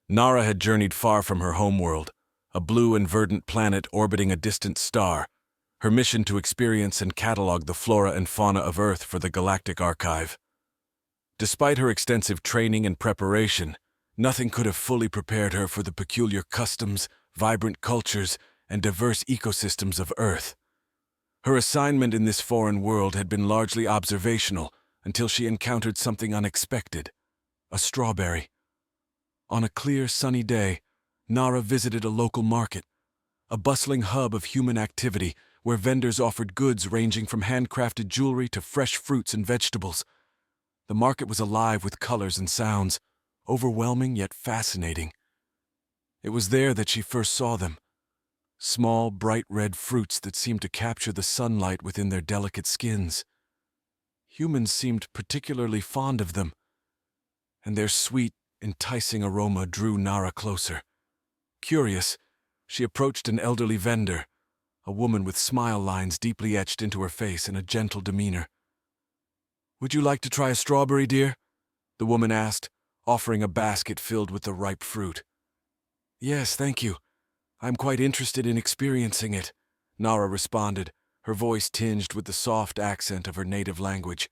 Nara had journeyed far from her homeworld, a blue and verdant planet orbiting a distant star, her mission to experience and catalog the flora and fauna of Earth for the Galactic Archive. Despite her extensive training and preparation, nothing could have fully prepared her for the peculiar customs, vibrant cultures, and diverse ecosystems of Earth. Her assignment in this foreign world had been largely observational until she encountered something unexpected: a strawberry. On a clear, sunny day, Nara visited a local market, a bustling hub of human activity where vendors offered goods ranging from handcrafted jewelry to fresh fruits and vegetables. The market was alive with colors and sounds, overwhelming yet fascinating. It was there that she first saw them. Small, bright red fruits that seemed to capture the sunlight within their delicate skins. Humans seemed particularly fond of them, and their sweet, enticing aroma drew Nara closer. Curious, she approached an elderly vendor, a woman with smile lines deeply etched into her face and a gentle demeanor. "Would you like to try a strawberry, dear?" the woman asked, offering a basket filled with the ripe fruit. "Yes, thank you. I'm quite interested in experiencing it," Nara responded, her voice tinged with the soft accent of her native language.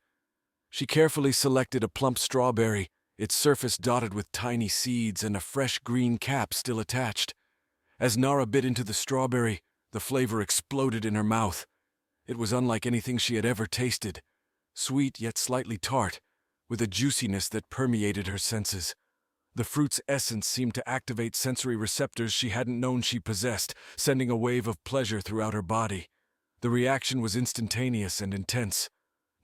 She carefully selected a plump strawberry, its surface dotted with tiny seeds and a fresh green cap still attached. As Nara bit into the strawberry, the flavor exploded in her mouth. It was unlike anything she had ever tasted, sweet yet slightly tart, with a juiciness that permeated her senses. The fruit's essence seemed to activate sensory receptors she hadn't known she possessed, sending a wave of pleasure throughout her body. The reaction was instantaneous and intense.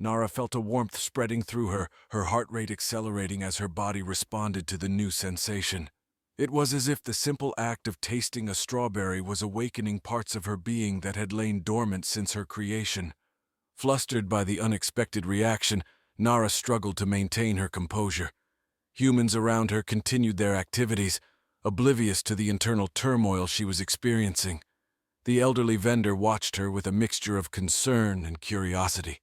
Nara felt a warmth spreading through her, her heart rate accelerating as her body responded to the new sensation. It was as if the simple act of tasting a strawberry was awakening parts of her being that had lain dormant since her creation. Flustered by the unexpected reaction, Nara struggled to maintain her composure. Humans around her continued their activities, oblivious to the internal turmoil she was experiencing. The elderly vendor watched her with a mixture of concern and curiosity.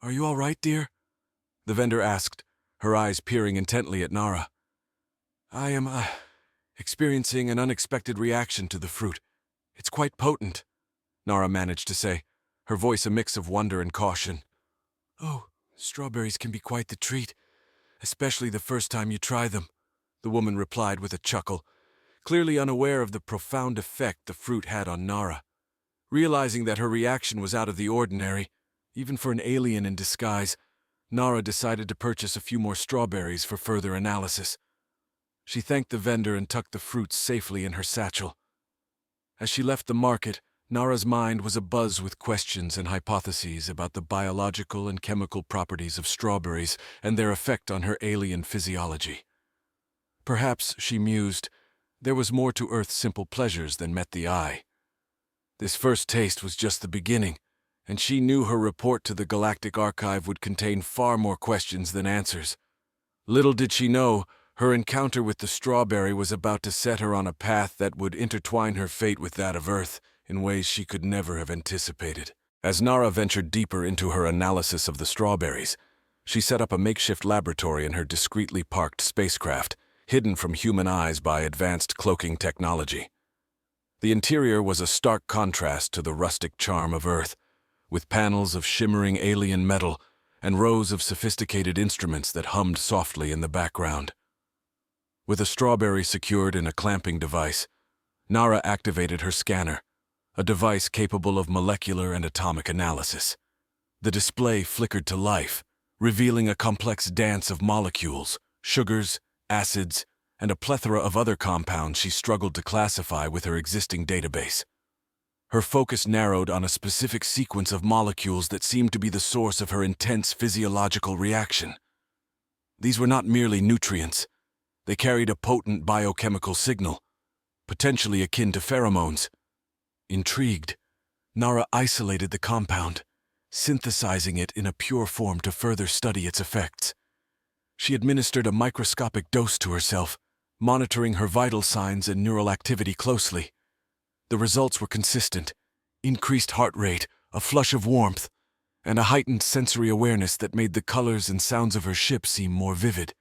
"Are you all right, dear?" the vendor asked, her eyes peering intently at Nara. "I am, experiencing an unexpected reaction to the fruit. It's quite potent," Nara managed to say, her voice a mix of wonder and caution. "Oh, strawberries can be quite the treat, especially the first time you try them," the woman replied with a chuckle, clearly unaware of the profound effect the fruit had on Nara. Realizing that her reaction was out of the ordinary, even for an alien in disguise, Nara decided to purchase a few more strawberries for further analysis. She thanked the vendor and tucked the fruits safely in her satchel. As she left the market, Nara's mind was abuzz with questions and hypotheses about the biological and chemical properties of strawberries and their effect on her alien physiology. Perhaps, she mused, there was more to Earth's simple pleasures than met the eye. This first taste was just the beginning, and she knew her report to the Galactic Archive would contain far more questions than answers. Little did she know, her encounter with the strawberry was about to set her on a path that would intertwine her fate with that of Earth in ways she could never have anticipated. As Nara ventured deeper into her analysis of the strawberries, she set up a makeshift laboratory in her discreetly parked spacecraft, hidden from human eyes by advanced cloaking technology. The interior was a stark contrast to the rustic charm of Earth, with panels of shimmering alien metal and rows of sophisticated instruments that hummed softly in the background. With a strawberry secured in a clamping device, Nara activated her scanner, a device capable of molecular and atomic analysis. The display flickered to life, revealing a complex dance of molecules, sugars, acids, and a plethora of other compounds she struggled to classify with her existing database. Her focus narrowed on a specific sequence of molecules that seemed to be the source of her intense physiological reaction. These were not merely nutrients. They carried a potent biochemical signal, potentially akin to pheromones. Intrigued, Nara isolated the compound, synthesizing it in a pure form to further study its effects. She administered a microscopic dose to herself, monitoring her vital signs and neural activity closely. The results were consistent: increased heart rate, a flush of warmth, and a heightened sensory awareness that made the colors and sounds of her ship seem more vivid.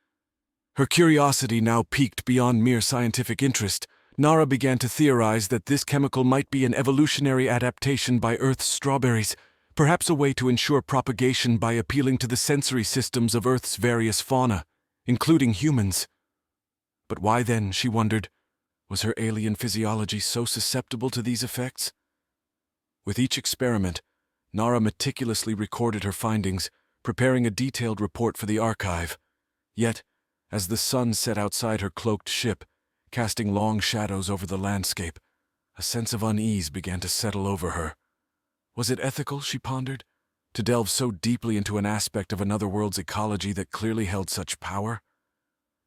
Her curiosity now piqued beyond mere scientific interest. Nara began to theorize that this chemical might be an evolutionary adaptation by Earth's strawberries, perhaps a way to ensure propagation by appealing to the sensory systems of Earth's various fauna, including humans. But why then, she wondered, was her alien physiology so susceptible to these effects? With each experiment, Nara meticulously recorded her findings, preparing a detailed report for the archive. Yet, as the sun set outside her cloaked ship, casting long shadows over the landscape, a sense of unease began to settle over her. Was it ethical, she pondered, to delve so deeply into an aspect of another world's ecology that clearly held such power?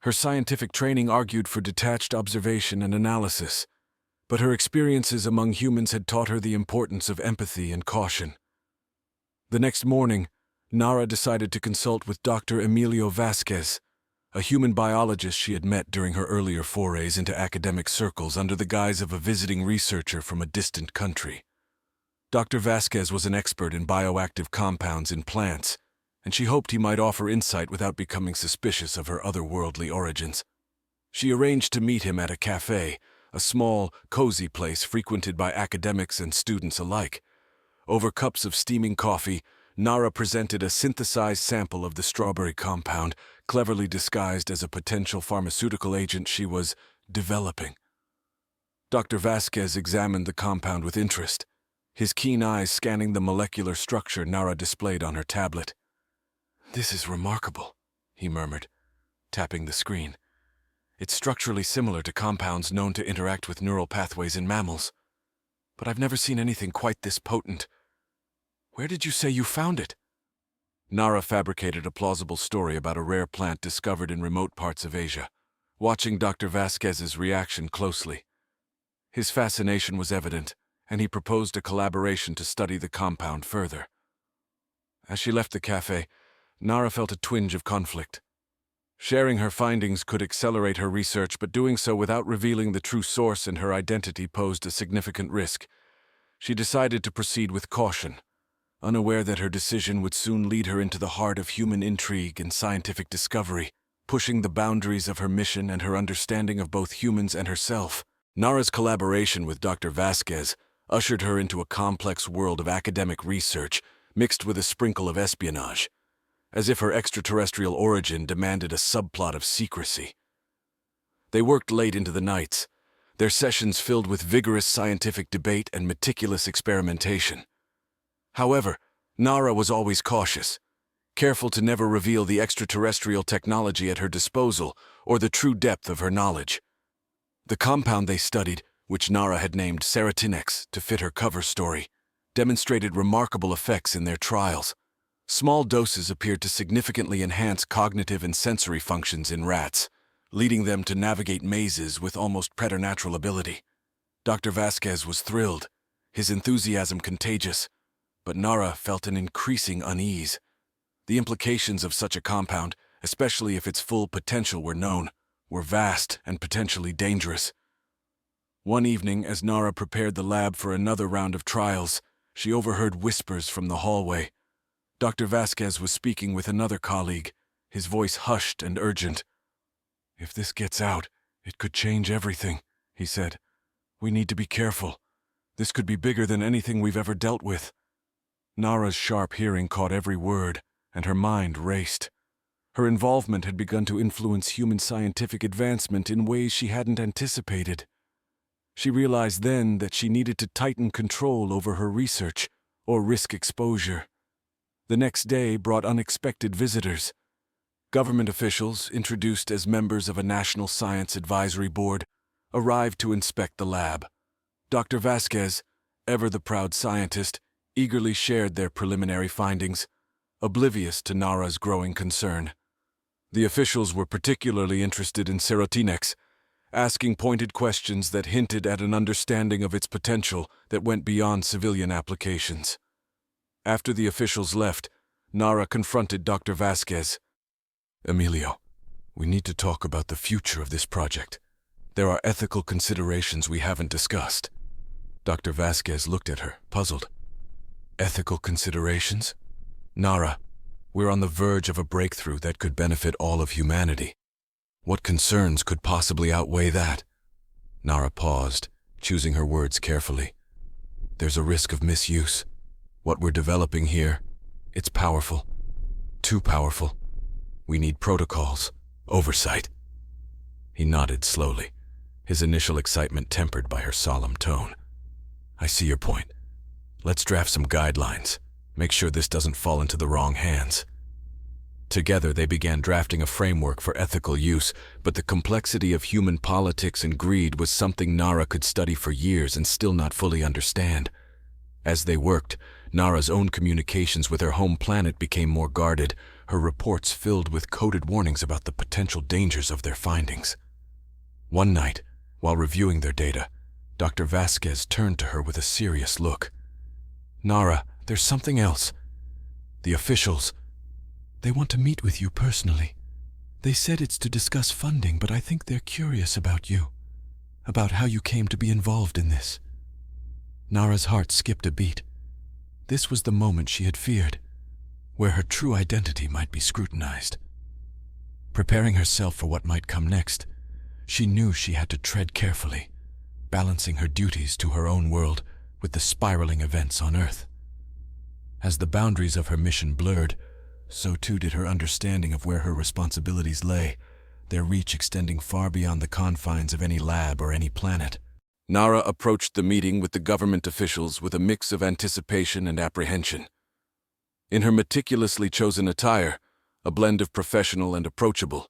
Her scientific training argued for detached observation and analysis, but her experiences among humans had taught her the importance of empathy and caution. The next morning, Nara decided to consult with Dr. Emilio Vasquez, a human biologist she had met during her earlier forays into academic circles under the guise of a visiting researcher from a distant country. Dr. Vasquez was an expert in bioactive compounds in plants, and she hoped he might offer insight without becoming suspicious of her otherworldly origins. She arranged to meet him at a cafe, a small, cozy place frequented by academics and students alike. Over cups of steaming coffee, Nara presented a synthesized sample of the strawberry compound, cleverly disguised as a potential pharmaceutical agent she was developing. Dr. Vasquez examined the compound with interest, his keen eyes scanning the molecular structure Nara displayed on her tablet. "This is remarkable," he murmured, tapping the screen. "It's structurally similar to compounds known to interact with neural pathways in mammals. But I've never seen anything quite this potent. Where did you say you found it?" Nara fabricated a plausible story about a rare plant discovered in remote parts of Asia, watching Dr. Vasquez's reaction closely. His fascination was evident, and he proposed a collaboration to study the compound further. As she left the cafe, Nara felt a twinge of conflict. Sharing her findings could accelerate her research, but doing so without revealing the true source and her identity posed a significant risk. She decided to proceed with caution, unaware that her decision would soon lead her into the heart of human intrigue and scientific discovery, pushing the boundaries of her mission and her understanding of both humans and herself. Nara's collaboration with Dr. Vasquez ushered her into a complex world of academic research mixed with a sprinkle of espionage, as if her extraterrestrial origin demanded a subplot of secrecy. They worked late into the nights, their sessions filled with vigorous scientific debate and meticulous experimentation. However, Nara was always cautious, careful to never reveal the extraterrestrial technology at her disposal or the true depth of her knowledge. The compound they studied, which Nara had named Serotinex to fit her cover story, demonstrated remarkable effects in their trials. Small doses appeared to significantly enhance cognitive and sensory functions in rats, leading them to navigate mazes with almost preternatural ability. Dr. Vasquez was thrilled, his enthusiasm contagious, but Nara felt an increasing unease. The implications of such a compound, especially if its full potential were known, were vast and potentially dangerous. One evening, as Nara prepared the lab for another round of trials, she overheard whispers from the hallway. Dr. Vasquez was speaking with another colleague, his voice hushed and urgent. "If this gets out, it could change everything," he said. "We need to be careful. This could be bigger than anything we've ever dealt with." Nara's sharp hearing caught every word, and her mind raced. Her involvement had begun to influence human scientific advancement in ways she hadn't anticipated. She realized then that she needed to tighten control over her research or risk exposure. The next day brought unexpected visitors. Government officials, introduced as members of a National Science Advisory Board, arrived to inspect the lab. Dr. Vasquez, ever the proud scientist, eagerly shared their preliminary findings, oblivious to Nara's growing concern. The officials were particularly interested in Serotinex, asking pointed questions that hinted at an understanding of its potential that went beyond civilian applications. After the officials left, Nara confronted Dr. Vasquez. "Emilio, we need to talk about the future of this project. There are ethical considerations we haven't discussed." Dr. Vasquez looked at her, puzzled. "Ethical considerations? Nara, we're on the verge of a breakthrough that could benefit all of humanity. What concerns could possibly outweigh that? Nara paused, choosing her words carefully. There's a risk of misuse. What we're developing here, it's powerful. Too powerful. We need protocols, oversight. He nodded slowly, his initial excitement tempered by her solemn tone. I see your point. Let's draft some guidelines. Make sure this doesn't fall into the wrong hands. Together, they began drafting a framework for ethical use, but the complexity of human politics and greed was something Nara could study for years and still not fully understand. As they worked, Nara's own communications with her home planet became more guarded, her reports filled with coded warnings about the potential dangers of their findings. One night, while reviewing their data, Dr. Vasquez turned to her with a serious look. Nara, there's something else. The officials, they want to meet with you personally. They said it's to discuss funding, but I think they're curious about you, about how you came to be involved in this. Nara's heart skipped a beat. This was the moment she had feared, where her true identity might be scrutinized. Preparing herself for what might come next, she knew she had to tread carefully, balancing her duties to her own world with the spiraling events on Earth. As the boundaries of her mission blurred, so too did her understanding of where her responsibilities lay, their reach extending far beyond the confines of any lab or any planet. Nara approached the meeting with the government officials with a mix of anticipation and apprehension. In her meticulously chosen attire, a blend of professional and approachable,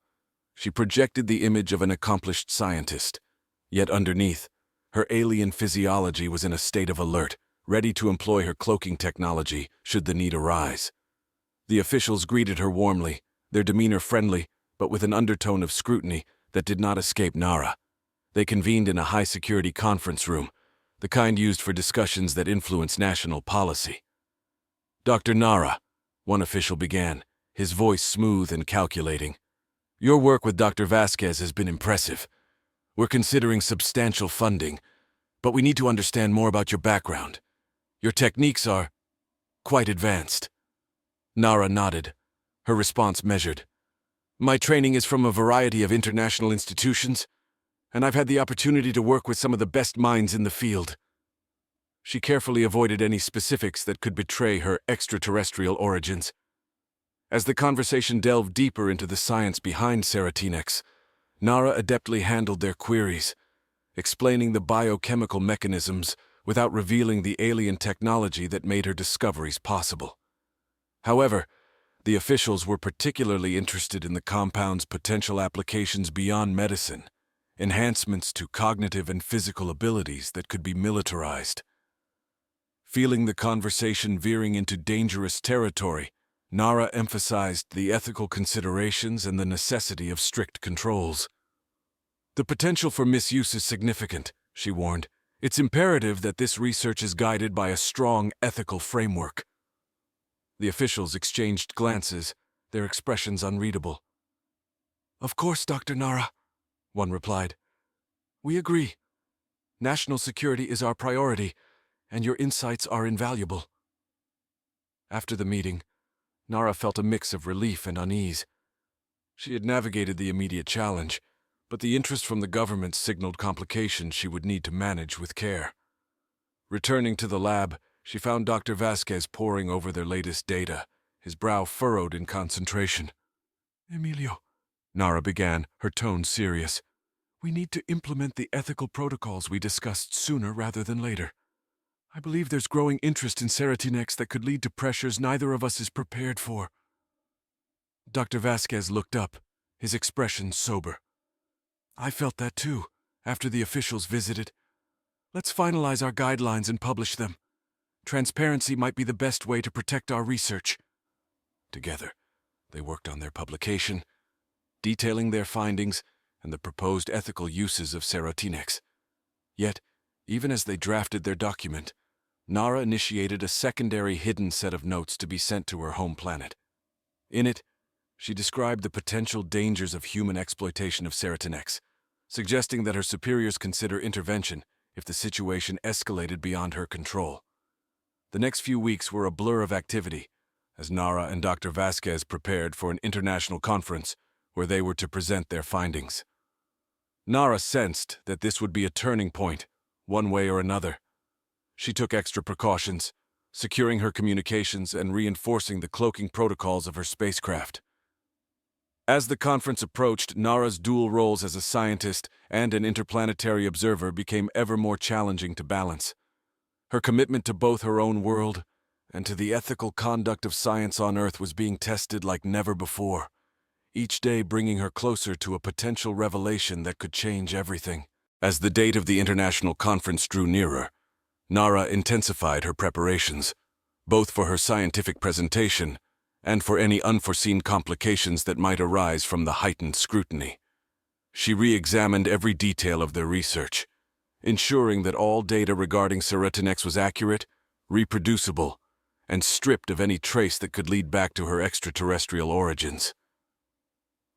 she projected the image of an accomplished scientist. Yet underneath, her alien physiology was in a state of alert, ready to employ her cloaking technology should the need arise. The officials greeted her warmly, their demeanor friendly, but with an undertone of scrutiny that did not escape Nara. They convened in a high-security conference room, the kind used for discussions that influence national policy. Dr. Nara, one official began, his voice smooth and calculating. Your work with Dr. Vasquez has been impressive. We're considering substantial funding, but we need to understand more about your background. Your techniques are quite advanced. Nara nodded, her response measured. My training is from a variety of international institutions, and I've had the opportunity to work with some of the best minds in the field. She carefully avoided any specifics that could betray her extraterrestrial origins. As the conversation delved deeper into the science behind Serotinex, Nara adeptly handled their queries, explaining the biochemical mechanisms without revealing the alien technology that made her discoveries possible. However, the officials were particularly interested in the compound's potential applications beyond medicine, enhancements to cognitive and physical abilities that could be militarized. Feeling the conversation veering into dangerous territory, Nara emphasized the ethical considerations and the necessity of strict controls. The potential for misuse is significant, she warned. It's imperative that this research is guided by a strong ethical framework. The officials exchanged glances, their expressions unreadable. Of course, Dr. Nara, one replied. We agree. National security is our priority, and your insights are invaluable. After the meeting, Nara felt a mix of relief and unease. She had navigated the immediate challenge, but the interest from the government signaled complications she would need to manage with care. Returning to the lab, she found Dr. Vasquez poring over their latest data, his brow furrowed in concentration. Emilio, Nara began, her tone serious. We need to implement the ethical protocols we discussed sooner rather than later. I believe there's growing interest in Serotinex that could lead to pressures neither of us is prepared for. Dr. Vasquez looked up, his expression sober. I felt that too, after the officials visited. Let's finalize our guidelines and publish them. Transparency might be the best way to protect our research. Together, they worked on their publication, detailing their findings and the proposed ethical uses of Serotinex. Yet, even as they drafted their document, Nara initiated a secondary hidden set of notes to be sent to her home planet. In it, she described the potential dangers of human exploitation of Serotinex, suggesting that her superiors consider intervention if the situation escalated beyond her control. The next few weeks were a blur of activity, as Nara and Dr. Vasquez prepared for an international conference where they were to present their findings. Nara sensed that this would be a turning point, one way or another. She took extra precautions, securing her communications and reinforcing the cloaking protocols of her spacecraft. As the conference approached, Nara's dual roles as a scientist and an interplanetary observer became ever more challenging to balance. Her commitment to both her own world and to the ethical conduct of science on Earth was being tested like never before, each day bringing her closer to a potential revelation that could change everything. As the date of the international conference drew nearer, Nara intensified her preparations, both for her scientific presentation and for any unforeseen complications that might arise from the heightened scrutiny. She re-examined every detail of their research, ensuring that all data regarding Serotinex was accurate, reproducible, and stripped of any trace that could lead back to her extraterrestrial origins.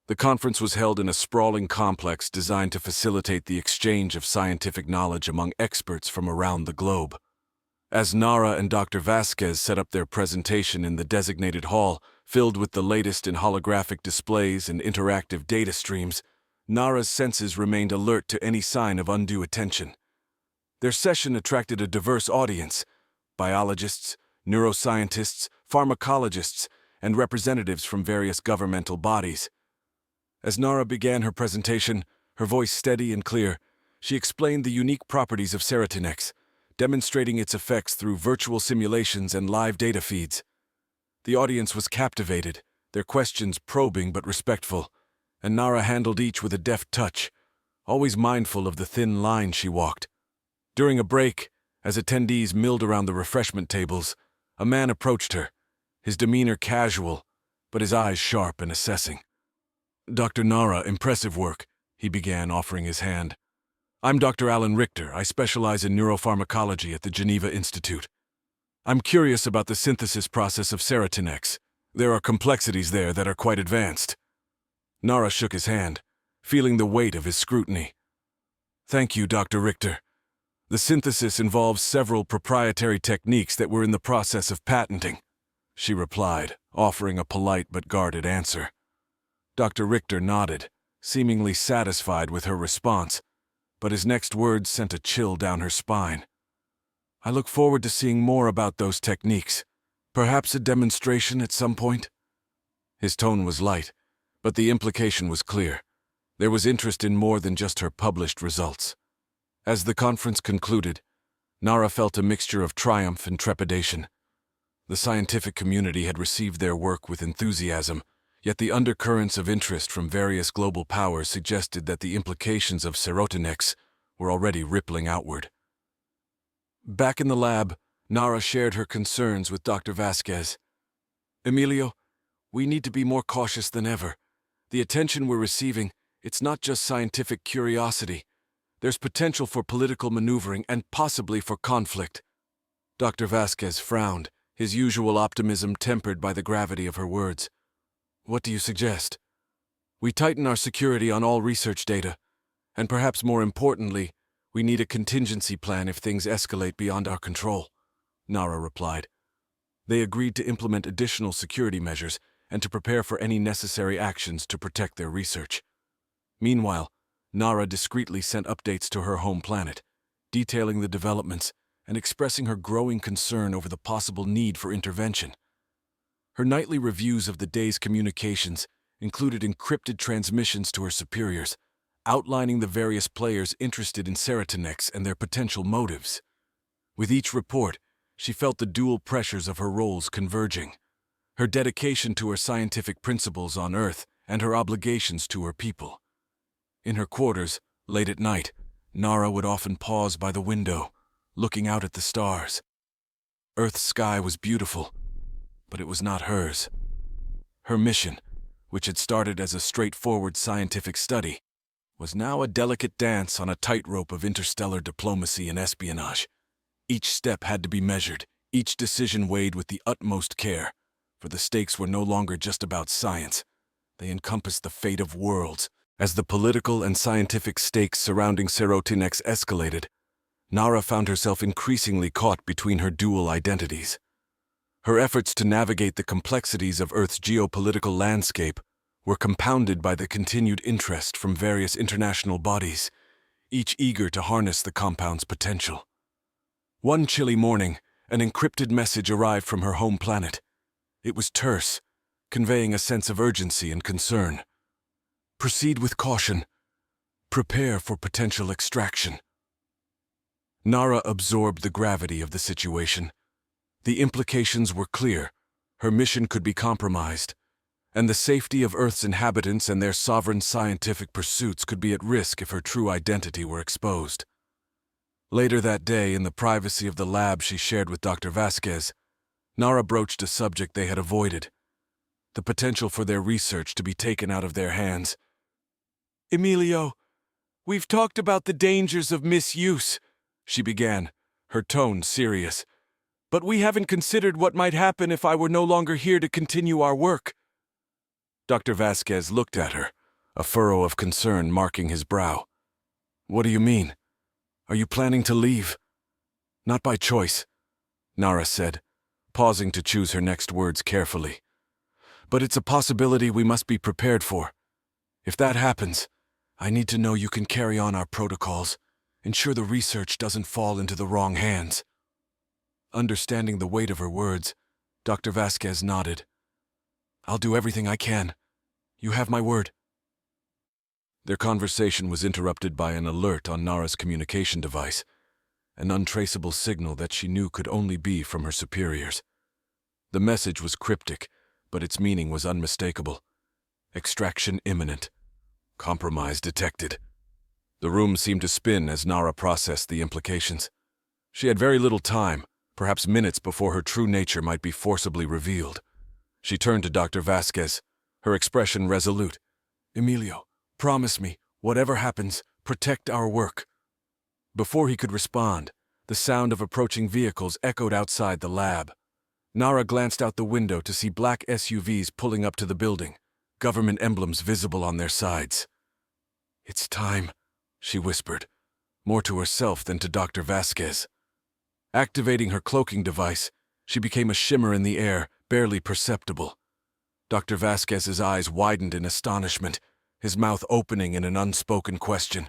The conference was held in a sprawling complex designed to facilitate the exchange of scientific knowledge among experts from around the globe. As Nara and Dr. Vasquez set up their presentation in the designated hall, filled with the latest in holographic displays and interactive data streams, Nara's senses remained alert to any sign of undue attention. Their session attracted a diverse audience: biologists, neuroscientists, pharmacologists, and representatives from various governmental bodies. As Nara began her presentation, her voice steady and clear, she explained the unique properties of Serotinex, demonstrating its effects through virtual simulations and live data feeds. The audience was captivated, their questions probing but respectful, and Nara handled each with a deft touch, always mindful of the thin line she walked. During a break, as attendees milled around the refreshment tables, a man approached her, his demeanor casual, but his eyes sharp and assessing. "Dr. Nara, impressive work," he began, offering his hand. "I'm Dr. Alan Richter. I specialize in neuropharmacology at the Geneva Institute. I'm curious about the synthesis process of Serotinex. There are complexities there that are quite advanced." Nara shook his hand, feeling the weight of his scrutiny. "Thank you, Dr. Richter. The synthesis involves several proprietary techniques that we're in the process of patenting," she replied, offering a polite but guarded answer. Dr. Richter nodded, seemingly satisfied with her response, but his next words sent a chill down her spine. "I look forward to seeing more about those techniques. Perhaps a demonstration at some point?" His tone was light, but the implication was clear. There was interest in more than just her published results. As the conference concluded, Nara felt a mixture of triumph and trepidation. The scientific community had received their work with enthusiasm, yet the undercurrents of interest from various global powers suggested that the implications of Serotinex were already rippling outward. Back in the lab, Nara shared her concerns with Dr. Vasquez. "Emilio, we need to be more cautious than ever. The attention we're receiving, it's not just scientific curiosity. There's potential for political maneuvering and possibly for conflict." Dr. Vasquez frowned, his usual optimism tempered by the gravity of her words. "What do you suggest?" "We tighten our security on all research data, and perhaps more importantly, we need a contingency plan if things escalate beyond our control," Nara replied. They agreed to implement additional security measures and to prepare for any necessary actions to protect their research. Meanwhile, Nara discreetly sent updates to her home planet, detailing the developments and expressing her growing concern over the possible need for intervention. Her nightly reviews of the day's communications included encrypted transmissions to her superiors, outlining the various players interested in Serotinex and their potential motives. With each report, she felt the dual pressures of her roles converging: her dedication to her scientific principles on Earth and her obligations to her people. In her quarters, late at night, Nara would often pause by the window, looking out at the stars. Earth's sky was beautiful, but it was not hers. Her mission, which had started as a straightforward scientific study, was now a delicate dance on a tightrope of interstellar diplomacy and espionage. Each step had to be measured, each decision weighed with the utmost care, for the stakes were no longer just about science. They encompassed the fate of worlds. As the political and scientific stakes surrounding Serotinex escalated, Nara found herself increasingly caught between her dual identities. Her efforts to navigate the complexities of Earth's geopolitical landscape were compounded by the continued interest from various international bodies, each eager to harness the compound's potential. One chilly morning, an encrypted message arrived from her home planet. It was terse, conveying a sense of urgency and concern. Proceed with caution. Prepare for potential extraction. Nara absorbed the gravity of the situation. The implications were clear. Her mission could be compromised, and the safety of Earth's inhabitants and their sovereign scientific pursuits could be at risk if her true identity were exposed. Later that day, in the privacy of the lab she shared with Dr. Vasquez, Nara broached a subject they had avoided: the potential for their research to be taken out of their hands. "Emilio, we've talked about the dangers of misuse," she began, her tone serious. "But we haven't considered what might happen if I were no longer here to continue our work." Dr. Vasquez looked at her, a furrow of concern marking his brow. "What do you mean? Are you planning to leave?" "Not by choice," Nara said, pausing to choose her next words carefully. "But it's a possibility we must be prepared for. If that happens, I need to know you can carry on our protocols, ensure the research doesn't fall into the wrong hands." Understanding the weight of her words, Dr. Vasquez nodded. "I'll do everything I can. You have my word." Their conversation was interrupted by an alert on Nara's communication device, an untraceable signal that she knew could only be from her superiors. The message was cryptic, but its meaning was unmistakable. Extraction imminent. Compromise detected. The room seemed to spin as Nara processed the implications. She had very little time, perhaps minutes before her true nature might be forcibly revealed. She turned to Dr. Vasquez, her expression resolute. "Emilio, promise me, whatever happens, protect our work." Before he could respond, the sound of approaching vehicles echoed outside the lab. Nara glanced out the window to see black SUVs pulling up to the building, government emblems visible on their sides. "It's time," she whispered, more to herself than to Dr. Vasquez. Activating her cloaking device, she became a shimmer in the air, barely perceptible. Dr. Vasquez's eyes widened in astonishment, his mouth opening in an unspoken question.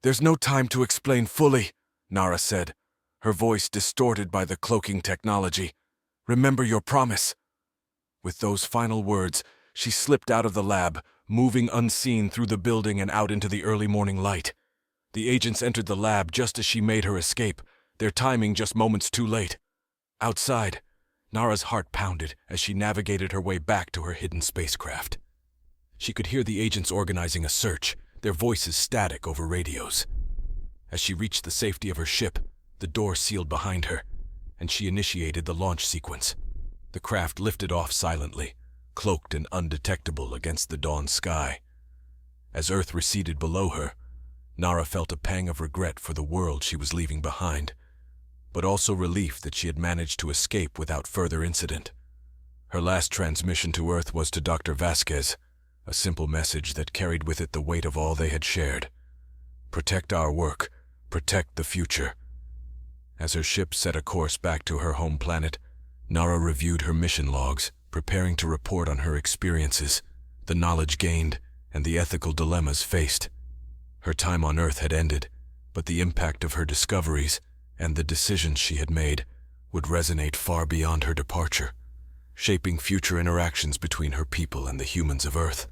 "There's no time to explain fully," Nara said, her voice distorted by the cloaking technology. "Remember your promise." With those final words, she slipped out of the lab, moving unseen through the building and out into the early morning light. The agents entered the lab just as she made her escape, their timing just moments too late. Outside, Nara's heart pounded as she navigated her way back to her hidden spacecraft. She could hear the agents organizing a search, their voices static over radios. As she reached the safety of her ship, the door sealed behind her, and she initiated the launch sequence. The craft lifted off silently, cloaked and undetectable against the dawn sky. As Earth receded below her, Nara felt a pang of regret for the world she was leaving behind, but also relief that she had managed to escape without further incident. Her last transmission to Earth was to Dr. Vasquez, a simple message that carried with it the weight of all they had shared. Protect our work, protect the future. As her ship set a course back to her home planet, Nara reviewed her mission logs, preparing to report on her experiences, the knowledge gained, and the ethical dilemmas faced. Her time on Earth had ended, but the impact of her discoveries and the decisions she had made would resonate far beyond her departure, shaping future interactions between her people and the humans of Earth.